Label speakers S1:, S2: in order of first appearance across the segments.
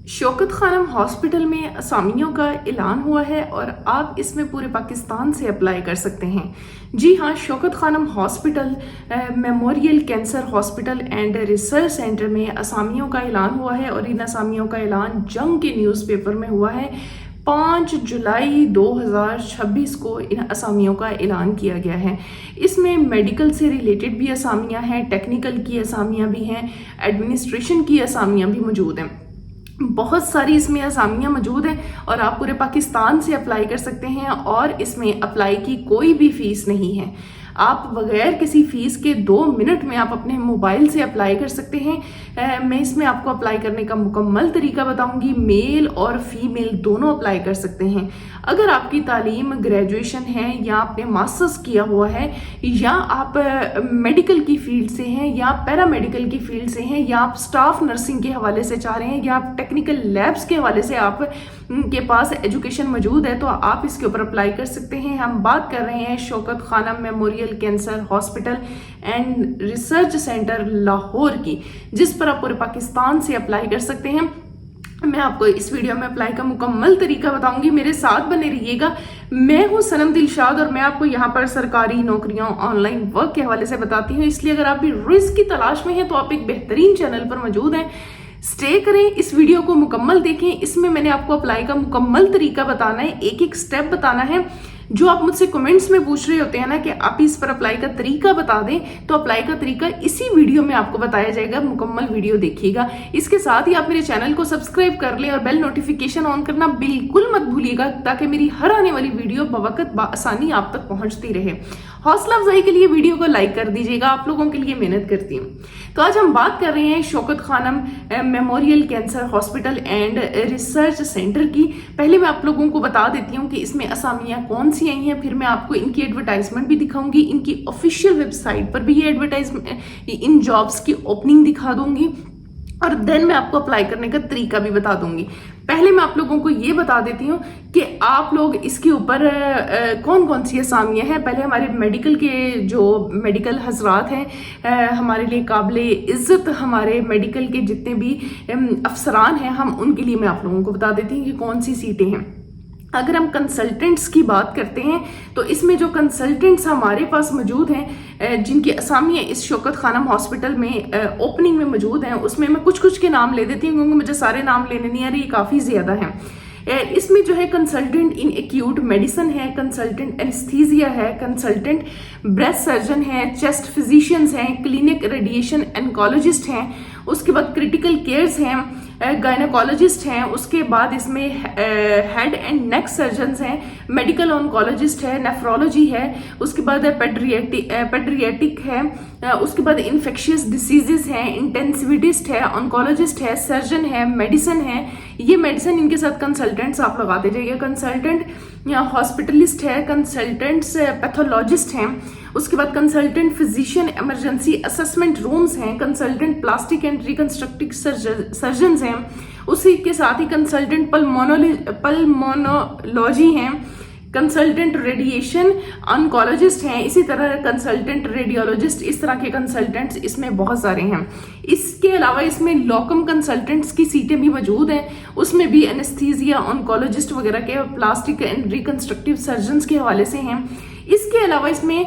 S1: Shaukat Khanam hospital में असामियों का ऐलान हुआ है और आप इसमें पूरे पाकिस्तान से अप्लाई कर सकते हैं। जी हाँ, Shaukat Khanam hospital memorial cancer hospital and research centre में असामियों का ऐलान हुआ है और इन असामियों का ऐलान जंग के न्यूज़पेपर में हुआ है। 5 जुलाई 2026 को इन असामियों का ऐलान किया गया है। इसमें मेडिकल से रिलेटेड भी असामियाँ हैं, टेक्निकल की असामियाँ भी हैं, एडमिनिस्ट्रेशन की असामियाँ भी मौजूद हैं। बहुत सारी इसमें असामियाँ मौजूद हैं और आप पूरे पाकिस्तान से अप्लाई कर सकते हैं और इसमें अप्लाई की कोई भी फीस नहीं है। आप बगैर किसी फीस के 2 मिनट में आप अपने मोबाइल से अप्लाई कर सकते हैं। मैं इसमें आपको अप्लाई करने का मुकम्मल तरीका बताऊंगी। मेल और फीमेल दोनों अप्लाई कर सकते हैं। अगर आपकी तालीम ग्रेजुएशन है या आपने मास्टर्स किया हुआ है या आप मेडिकल की फील्ड से हैं या पैरा मेडिकल की फील्ड से हैं या आप स्टाफ नर्सिंग के हवाले से चाह रहे हैं या आप टेक्निकल लैब्स के हवाले से आप के पास एजुकेशन मौजूद है तो आप इसके ऊपर अप्लाई कर सकते हैं। हम बात कर रहे हैं Shaukat Khanam memorial cancer hospital and research centre Lahore की, जिस पर आप पूरे पाकिस्तान से अप्लाई कर सकते हैं। मैं आपको इस वीडियो में अप्लाई का मुकम्मल तरीका बताऊंगी। मेरे साथ बने रहिएगा। मैं हूं सनम दिलशाद और मैं आपको यहाँ पर सरकारी नौकरियों ऑनलाइन वर्क के हवाले से बताती हूँ। इसलिए अगर आप भी रिस्क की तलाश में हैं तो आप एक बेहतरीन चैनल पर मौजूद हैं। स्टे करें, इस वीडियो को मुकम्मल देखें। इसमें मैंने आपको अप्लाई का मुकम्मल तरीका बताना है, एक एक स्टेप बताना है। जो आप मुझसे कमेंट्स में पूछ रहे होते हैं ना कि आप इस पर अप्लाई का तरीका बता दें, तो अप्लाई का तरीका इसी वीडियो में आपको बताया जाएगा। मुकम्मल वीडियो देखिएगा। इसके साथ ही आप मेरे चैनल को सब्सक्राइब कर लें और बेल नोटिफिकेशन ऑन करना बिल्कुल मत भूलिएगा ताकि मेरी हर आने वाली वीडियो बवक्त आसानी आप तक पहुंचती रहे। हौसला अफजाई के लिए वीडियो को लाइक कर दीजिएगा। आप लोगों के लिए मेहनत करती हूँ। तो आज हम बात कर रहे हैं Shaukat Khanam memorial cancer hospital and research centre की। पहले मैं आप लोगों को बता देती हूँ कि इसमें असामियाँ कौन सी आई हैं, फिर मैं आपको इनकी एडवर्टाइजमेंट भी दिखाऊंगी। इनकी ऑफिशियल वेबसाइट पर भी ये एडवर्टाइजमेंट, इन जॉब्स की ओपनिंग दिखा दूंगी और देन मैं आपको अप्लाई करने का तरीका भी बता दूंगी। पहले मैं आप लोगों को ये बता देती हूँ कि आप लोग इसके ऊपर कौन कौन सी असामियाँ हैं। पहले हमारे मेडिकल के जो मेडिकल हजरात हैं, हमारे लिए काबिले इज्जत हमारे मेडिकल के जितने भी अफसरान हैं, हम उनके लिए मैं आप लोगों को बता देती हूँ कि कौन सी सीटें हैं। अगर हम कंसल्टेंट्स की बात करते हैं तो इसमें जो कंसल्टेंट्स हमारे पास मौजूद हैं, जिनकी असामियाँ इस शौकत खानम हॉस्पिटल में ओपनिंग में मौजूद हैं, उसमें मैं कुछ कुछ के नाम ले देती हूँ क्योंकि मुझे सारे नाम लेने नहीं आ रही, काफ़ी ज़्यादा हैं। इसमें जो है कंसल्टेंट इन एक्यूट मेडिसिन है, कंसल्टेंट एनेस्थीसिया है, कंसल्टेंट ब्रेस्ट सर्जन है, चेस्ट फिजिशियंस हैं, क्लिनिक रेडिएशन एनकोलॉजिस्ट हैं, उसके बाद क्रिटिकल केयर्स हैं, गायनोकोलॉजिस्ट हैं, उसके बाद इसमें हेड एंड नेक सर्जन्स हैं, मेडिकल ऑन्कोलॉजिस्ट है, नेफ्रोलॉजी है, उसके बाद पेड्रियाटिक है, उसके बाद इन्फेक्शियस डिसीजेस हैं, इंटेंसिविटिस्ट है, ऑन्कोलॉजिस्ट है, सर्जन है, मेडिसिन है। ये मेडिसिन इनके साथ कंसल्टेंट्स आप लगाते जाइए। कंसल्टेंट हॉस्पिटलिस्ट है, कंसल्टेंट्स पैथोलॉजिस्ट हैं, उसके बाद consultant physician emergency assessment rooms हैं, consultant plastic and reconstructive surgeons हैं, उसी के साथ ही कंसल्टेंट पल्मोनोलॉजी हैं, कंसल्टेंट रेडिएशन ऑन्कोलॉजिस्ट हैं, इसी तरह कंसल्टेंट रेडियोलॉजिस्ट, इस तरह के कंसल्टेंट्स इसमें बहुत सारे हैं। इसके अलावा इसमें लॉकम कंसल्टेंट्स की सीटें भी मौजूद हैं, उसमें भी एनेस्थीसिया ऑन्कोलॉजिस्ट वगैरह के प्लास्टिक एंड रिकंस्ट्रक्टिव सर्जन्स के हवाले से हैं। इसके अलावा इसमें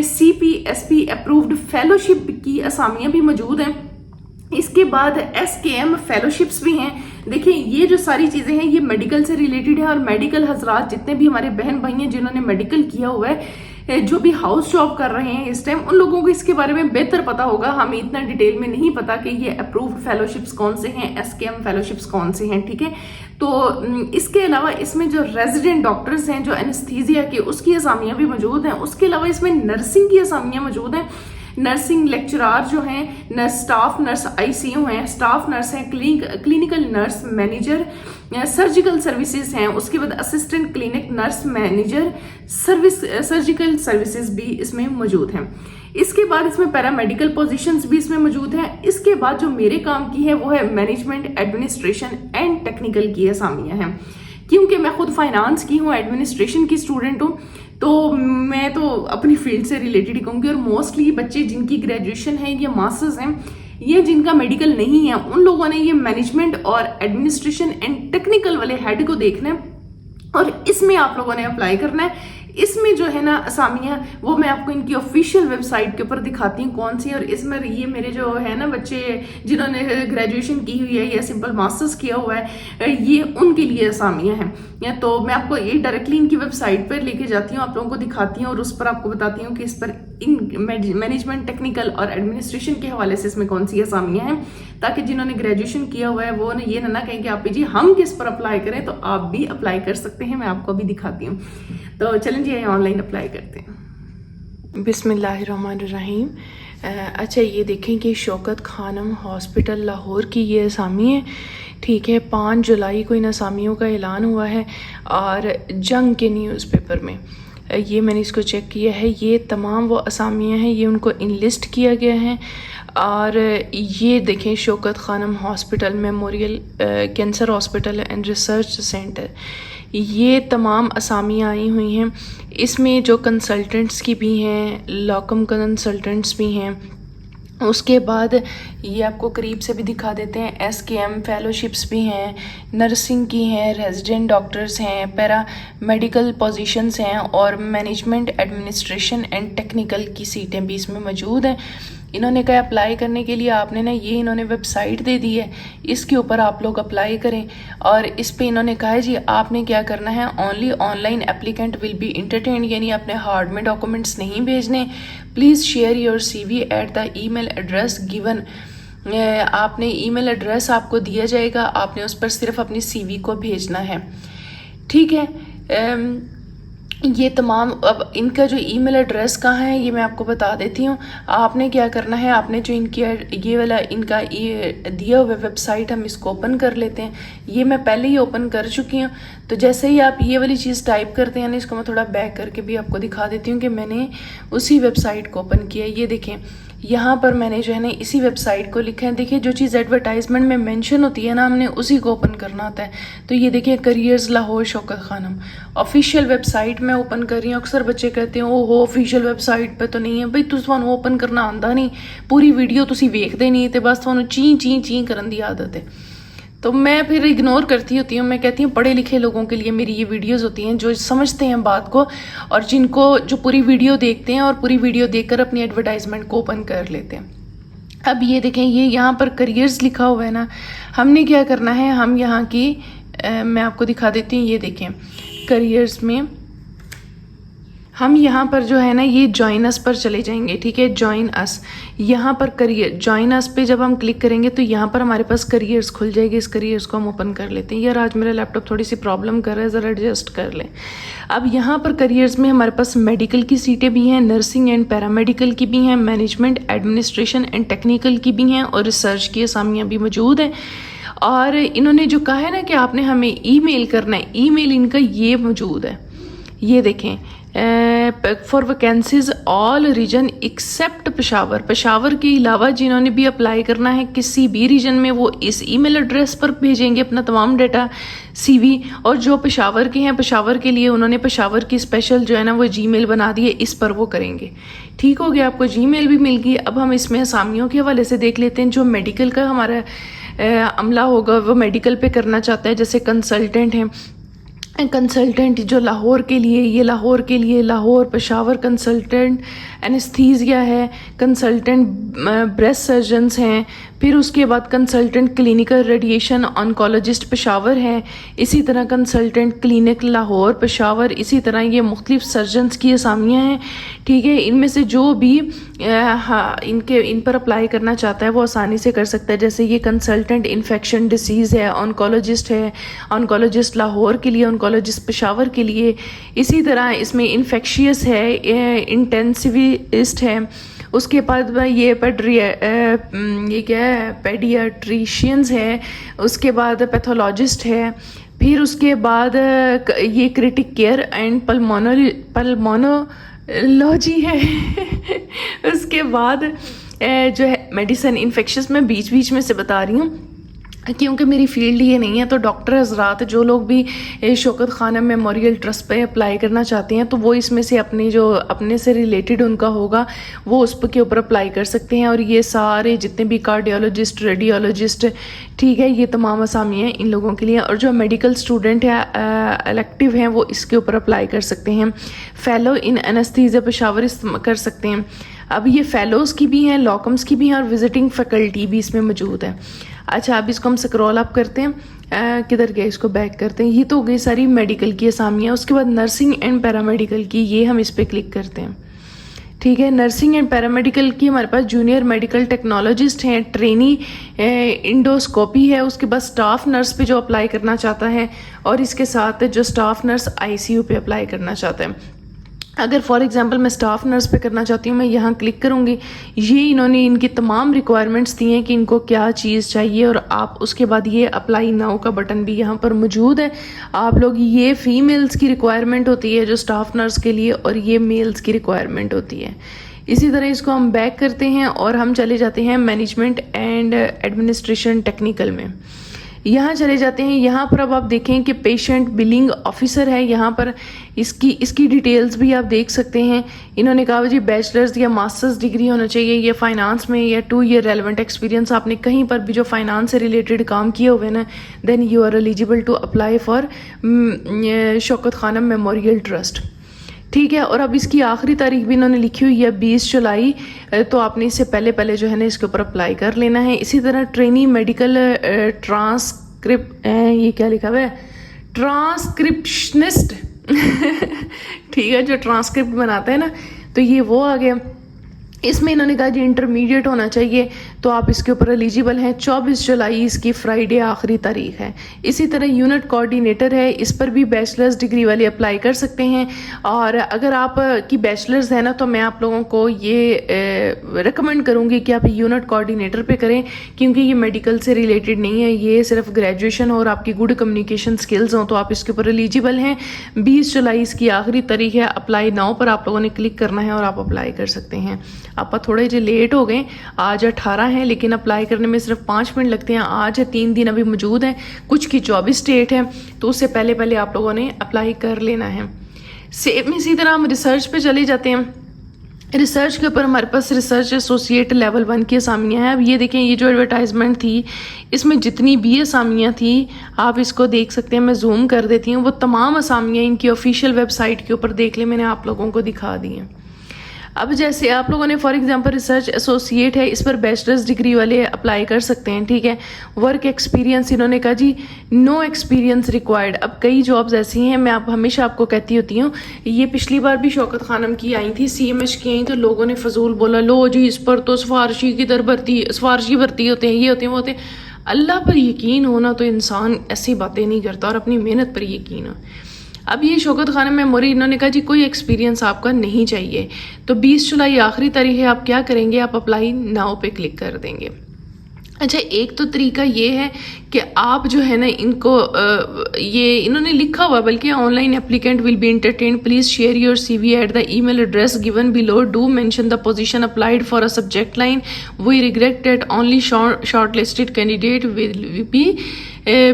S1: CPSP अप्रूव्ड फेलोशिप की असामियाँ भी मौजूद हैं। इसके बाद SKM फेलोशिप्स भी हैं। देखिए, ये जो सारी चीज़ें हैं ये मेडिकल से रिलेटेड है और मेडिकल हजरात जितने भी हमारे बहन भाई हैं जिन्होंने मेडिकल किया हुआ है, जो भी हाउस जॉब कर रहे हैं इस टाइम, उन लोगों को इसके बारे में बेहतर पता होगा। हमें इतना डिटेल में नहीं पता कि ये अप्रूव्ड फेलोशिप्स कौन से हैं, SKM फेलोशिप्स कौन से हैं, ठीक है। तो इसके अलावा इसमें जो रेजिडेंट डॉक्टर्स हैं जो एनेस्थीसिया के, उसकी असामियाँ भी मौजूद हैं। उसके अलावा इसमें नर्सिंग की असामियाँ मौजूद हैं। नर्सिंग लेक्चरार जो हैं, स्टाफ नर्स ICU हैं, स्टाफ नर्स हैं, clinical nurse manager, surgical services हैं, उसके बाद assistant clinic nurse manager, surgical services भी इसमें मौजूद हैं। इसके बाद इसमें पैरामेडिकल पोजीशंस भी इसमें मौजूद हैं। इसके बाद जो मेरे काम की है वो है मैनेजमेंट, एडमिनिस्ट्रेशन एंड टेक्निकल की असामियाँ हैं। क्योंकि मैं खुद फाइनेंस की हूँ, एडमिनिस्ट्रेशन की स्टूडेंट हूँ, तो मैं तो अपनी फील्ड से रिलेटेड ही कहूँगी। और मोस्टली बच्चे जिनकी ग्रेजुएशन है या मास्टर्स हैं, ये जिनका मेडिकल नहीं है उन लोगों ने ये मैनेजमेंट और एडमिनिस्ट्रेशन एंड टेक्निकल वाले हेड को देखना है और इसमें आप लोगों ने अप्लाई करना है। इसमें जो है ना असामियाँ वो मैं आपको इनकी ऑफिशियल वेबसाइट के ऊपर दिखाती हूँ कौन सी, और इसमें ये मेरे जो है ना बच्चे जिन्होंने ग्रेजुएशन की हुई है या सिंपल मास्टर्स किया हुआ है ये उनके लिए असामियाँ हैं। तो मैं आपको ये डायरेक्टली इनकी वेबसाइट पर लेके जाती हूँ, आप लोगों को दिखाती हूँ और उस पर आपको बताती हूँ कि इस पर इन मैनेजमेंट टेक्निकल और एडमिनिस्ट्रेशन के हवाले से इसमें कौन सी असामियाँ हैं, ताकि जिन्होंने ग्रेजुएशन किया हुआ है वो ये ना कहें कि आप जी हम किस पर अप्लाई करें, तो आप भी अप्लाई कर सकते हैं। मैं आपको अभी दिखाती हूँ, तो चलें जी ऑनलाइन अप्लाई करते हैं। बिस्मिल्लाहिर्रहमानिर्रहीम। अच्छा ये देखें कि शौकत खानम हॉस्पिटल लाहौर की ये असामी है, ठीक है। 5 जुलाई को इन असामियों का ऐलान हुआ है और जंग के न्यूज़पेपर में ये मैंने इसको चेक किया है, ये तमाम वो असामियाँ हैं, ये उनको इनलिस्ट किया गया है। और ये देखें Shaukat Khanam hospital memorial cancer hospital and research centre, ये तमाम असामियाँ आई हुई हैं। इसमें जो कंसल्टेंट्स की भी हैं, लॉकम कंसल्टेंट्स भी हैं। उसके बाद ये आपको करीब से भी दिखा देते हैं, SKM फेलोशिप्स भी हैं, नर्सिंग की हैं, रेजिडेंट डॉक्टर्स हैं, पैरा मेडिकल पोजीशंस हैं और मैनेजमेंट एडमिनिस्ट्रेशन एंड टेक्निकल की सीटें भी इसमें मौजूद हैं। इन्होंने कहा अप्लाई करने के लिए आपने ना ये इन्होंने वेबसाइट दे दी है, इसके ऊपर आप लोग अप्लाई करें। और इस पे इन्होंने कहा है जी आपने क्या करना है, only online applicant will B entertain, यानी अपने हार्ड में डॉक्यूमेंट्स नहीं भेजने। Please share your CV at the email address given. आपने ईमेल एड्रेस आपको दिया जाएगा, आपने उस पर सिर्फ अपनी CV को भेजना है, ठीक है। ये तमाम अब इनका जो ईमेल एड्रेस कहाँ है ये मैं आपको बता देती हूँ। आपने क्या करना है, आपने जो इनकी ये वाला इनका ये दिया हुआ वेबसाइट हम इसको ओपन कर लेते हैं। ये मैं पहले ही ओपन कर चुकी हूँ, तो जैसे ही आप ये वाली चीज़ टाइप करते हैं ना, इसको मैं थोड़ा बैक करके भी आपको दिखा देती हूँ कि मैंने उसी वेबसाइट को ओपन किया। ये देखें यहाँ पर मैंने जो है ना इसी वेबसाइट को लिखा है। देखिए जो चीज़ एडवर्टाइजमेंट में मेंशन होती है ना, हमने उसी को ओपन करना होता है। तो ये देखिए careers Lahore Shaukat Khanam official website में ओपन कर रही हूँ। अक्सर बच्चे कहते हैं ओहो ऑफिशियल वेबसाइट पे तो नहीं है। भाई तुहानू ओपन करना आंदा नहीं, पूरी वीडियो तुसी वेखदे नहीं, तो बस तुहानू ची ची ची करन दी आदत है। तो मैं फिर इग्नोर करती होती हूँ। मैं कहती हूँ पढ़े लिखे लोगों के लिए मेरी ये वीडियोस होती हैं, जो समझते हैं बात को और जिनको जो पूरी वीडियो देखते हैं और पूरी वीडियो देखकर अपनी एडवर्टाइजमेंट को ओपन कर लेते हैं। अब ये देखें ये यहाँ पर करियर्स लिखा हुआ है ना, हमने क्या करना है, हम यहाँ की मैं आपको दिखा देती हूँ। ये देखें करियर्स में हम यहाँ पर जो है ना ये जॉइन अस पर चले जाएंगे, ठीक है। जॉइन अस, यहाँ पर करियर जॉइन अस पे जब हम क्लिक करेंगे तो यहाँ पर हमारे पास करियर्स खुल जाएगी। इस करियर्स को हम ओपन कर लेते हैं। यार आज मेरा लैपटॉप थोड़ी सी प्रॉब्लम कर रहा है, ज़रा एडजस्ट कर लें। अब यहाँ पर करियर्स में हमारे पास मेडिकल की सीटें भी हैं, नर्सिंग एंड पैरामेडिकल की भी हैं, मैनेजमेंट एडमिनिस्ट्रेशन एंड टेक्निकल की भी हैं और रिसर्च की असामियाँ भी मौजूद हैं। और इन्होंने जो कहा है ना कि आपने हमें ईमेल करना है, ईमेल इनका ये मौजूद है। ये देखें for vacancies all region except Peshawar, Peshawar के अलावा जिन्होंने भी अप्लाई करना है किसी भी रीजन में वो इस ईमेल एड्रेस पर भेजेंगे अपना तमाम डाटा CV। और जो पेशावर के हैं पेशावर के लिए उन्होंने पेशावर की स्पेशल जो है ना वो जीमेल बना दी है, इस पर वो करेंगे। ठीक हो गया, आपको जीमेल भी मिल गई। अब हम इसमें असामियों के हवाले से देख लेते हैं। जो मेडिकल का हमारा अमला होगा वो मेडिकल पे करना चाहता है, जैसे कंसल्टेंट हैं, कंसल्टेंट जो लाहौर के लिए, ये लाहौर के लिए लाहौर पेशावर कंसल्टेंट एनेस्थीसिया है, कंसल्टेंट ब्रेस्ट सर्जन्स हैं, फिर उसके बाद consultant clinical radiation oncologist Peshawar है, इसी तरह कंसल्टेंट क्लिनिक लाहौर पेशावर, इसी तरह ये मुख्तलिफ सर्जन्स की असामियाँ हैं, ठीक है। इनमें से जो भी इन पर अप्लाई करना चाहता है वो आसानी से कर सकता है। जैसे ये कंसल्टेंट इन्फेक्शन डिसीज़ है, ऑन्कोलॉजिस्ट है, ऑन्कोलॉजिस्ट लाहौर के लिए, ऑन्कोलॉजिस्ट पेशावर के लिए। इसी तरह इसमें इन्फेक्शियस है, इंटेंसिविस्ट है। उसके बाद ये क्या है पेडियाट्रिशियन्स है, उसके बाद पैथोलॉजिस्ट है, फिर उसके बाद ये क्रिटिक केयर एंड पल्मोनोलॉजी है उसके बाद जो है मेडिसिन इन्फेक्शस में बीच बीच में से बता रही हूँ। क्योंकि मेरी फील्ड ये नहीं है, तो डॉक्टर हजरात जो लोग भी शौकत खानम मेमोरियल ट्रस्ट पे अप्लाई करना चाहते हैं तो वो इसमें से अपने से रिलेटेड उनका होगा वो उस के ऊपर अप्लाई कर सकते हैं। और ये सारे जितने भी कार्डियोलॉजिस्ट, रेडियोलॉजिस्ट, ठीक है, ये तमाम असामी हैं इन लोगों के लिए। और जो मेडिकल स्टूडेंट है इलेक्टिव हैं वो इसके ऊपर अप्लाई कर सकते हैं। फेलो इन एनेस्थीसिया पेशावर कर सकते हैं। अब ये फेलोज़ की भी हैं, लॉकम्स की भी हैं और विजिटिंग फैकल्टी भी इसमें मौजूद है। अच्छा, अब इसको हम स्क्रॉल अप करते हैं, किधर गए, इसको बैक करते हैं। ये तो हो गई सारी मेडिकल की असामियाँ। उसके बाद नर्सिंग एंड पैरामेडिकल की, ये हम इस पर क्लिक करते हैं। ठीक है, नर्सिंग एंड पैरामेडिकल की हमारे पास जूनियर मेडिकल टेक्नोलॉजिस्ट हैं, ट्रेनी इंडोस्कोपी है, उसके बाद स्टाफ नर्स पे जो अप्लाई करना चाहता है, और इसके साथ जो स्टाफ नर्स आईसीयू पे अप्लाई करना चाहता है। अगर फॉर एग्जांपल मैं स्टाफ नर्स पे करना चाहती हूँ, मैं यहाँ क्लिक करूँगी। ये इन्होंने इनकी तमाम रिक्वायरमेंट्स दी हैं कि इनको क्या चीज़ चाहिए, और आप उसके बाद ये अप्लाई नाउ का बटन भी यहाँ पर मौजूद है। आप लोग, ये फीमेल्स की रिक्वायरमेंट होती है जो स्टाफ नर्स के लिए, और ये मेल्स की रिक्वायरमेंट होती है। इसी तरह इसको हम बैक करते हैं और हम चले जाते हैं मैनेजमेंट एंड एडमिनिस्ट्रेशन टेक्निकल में। यहाँ चले जाते हैं। यहाँ पर अब आप देखें कि पेशेंट बिलिंग ऑफिसर है। यहाँ पर इसकी डिटेल्स भी आप देख सकते हैं। इन्होंने कहा जी बैचलर्स या मास्टर्स डिग्री होना चाहिए, ये फाइनेंस में, या 2 ईयर रेलेवेंट एक्सपीरियंस आपने कहीं पर भी जो फाइनेंस से रिलेटेड काम किए हुए ना, then you are eligible to apply for Shaukat Khanam memorial trust. ठीक है, और अब इसकी आखिरी तारीख भी इन्होंने लिखी हुई है 20 जुलाई, तो आपने इससे पहले जो है ना इसके ऊपर अप्लाई कर लेना है। इसी तरह ट्रेनी मेडिकल ये क्या लिखा हुआ है, ट्रांसक्रिप्शनिस्ट ठीक है, जो ट्रांसक्रिप्ट बनाते हैं ना, तो ये वो आ गया। इसमें इन्होंने कहा जी इंटरमीडिएट होना चाहिए, तो आप इसके ऊपर एलिजिबल हैं। 24 जुलाई इसकी फ्राइडे आखिरी तारीख है। इसी तरह यूनिट कोऑर्डिनेटर है, इस पर भी बैचलर्स डिग्री वाले अप्लाई कर सकते हैं। और अगर आप की बैचलर्स है ना, तो मैं आप लोगों को ये रिकमेंड करूँगी कि आप यूनिट कोऑर्डिनेटर पे करें, क्योंकि ये मेडिकल से रिलेटेड नहीं है, ये सिर्फ ग्रेजुएशन और आपकी गुड कम्युनिकेशन स्किल्स हों तो आप इसके ऊपर एलिजिबल हैं। 20 जुलाई इसकी आखिरी तारीख है। अप्लाई नाउ पर आप लोगों ने क्लिक करना है और आप अप्लाई कर सकते हैं। आप थोड़े जो लेट हो गए, आज 18 है, लेकिन अप्लाई करने में सिर्फ 5 मिनट लगते हैं। आज है, 3 दिन अभी मौजूद हैं, कुछ की 24 डेट है, तो उससे पहले आप लोगों ने अप्लाई कर लेना है। सेम इसी तरह हम रिसर्च पे चले जाते हैं। रिसर्च के ऊपर हमारे पास रिसर्च एसोसिएट लेवल 1 की असामियाँ हैं। अब ये देखें, ये जो एडवर्टाइजमेंट थी इसमें जितनी भी असामियाँ थी आप इसको देख सकते हैं। मैं जूम कर देती हूँ, वो तमाम असामियाँ इनकी ऑफिशियल वेबसाइट के ऊपर देख ले, मैंने आप लोगों को दिखा दी हैं। अब जैसे आप लोगों ने फॉर एग्जांपल रिसर्च एसोसिएट है, इस पर बैचलर्स डिग्री वाले अप्लाई कर सकते हैं। ठीक है, वर्क एक्सपीरियंस इन्होंने कहा जी नो एक्सपीरियंस रिक्वायर्ड। अब कई जॉब्स ऐसी हैं, मैं हमेशा आपको कहती होती हूँ, ये पिछली बार भी शौकत खानम की आई थी, CMH की आई, तो लोगों ने फजूल बोला, लो जी इस पर तो सिफारशी भर्ती होते हैं, ये होते हैं, वो होते हैं। अल्लाह पर यकीन होना तो इंसान ऐसी बातें नहीं करता, और अपनी मेहनत पर यकीन हो। अब ये शौकत खानम मेमोरी, इन्होंने कहा जी कोई एक्सपीरियंस आपका नहीं चाहिए, तो 20 जुलाई आखिरी तारीख है। आप क्या करेंगे, आप अप्लाई नाउ पे क्लिक कर देंगे। अच्छा, एक तो तरीका ये है कि आप जो है ना इनको ये इन्होंने लिखा हुआ, बल्कि online applicant will be entertain, please share your CV at the email address given below, do mention the position applied for a subject line, we regret that only short listed candidate will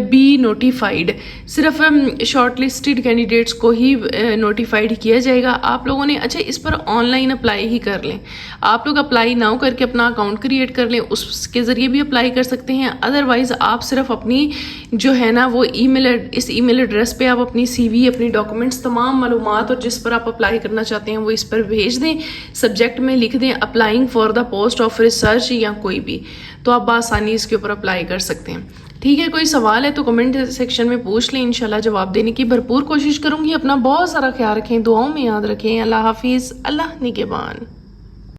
S1: be notified. सिर्फ short listed candidates को ही notified किया जाएगा। आप लोगों ने, अच्छा, इस पर ऑनलाइन अप्लाई ही कर लें। आप लोग अप्लाई नाउ करके अपना अकाउंट क्रिएट कर लें, उसके ज़रिए भी अप्लाई कर सकते हैं। अदरवाइज़ आप सिर्फ अपनी जो है ना वो इस ईमेल एड्रेस पे आप अपनी CV, अपनी डॉक्यूमेंट्स, तमाम मालूमात और जिस पर आप अप्लाई करना चाहते हैं वो इस पर भेज दें। सब्जेक्ट में लिख दें applying for the post of research या कोई भी, तो आप आसानी इसके ऊपर अप्लाई कर सकते हैं। ठीक है, कोई सवाल है तो कमेंट सेक्शन में पूछ लें, इंशाल्लाह जवाब देने की भरपूर कोशिश करूंगी। अपना बहुत सारा ख्याल रखें, दुआओं में याद रखें। अल्लाह हाफिज़, अल्लाह निगहबान।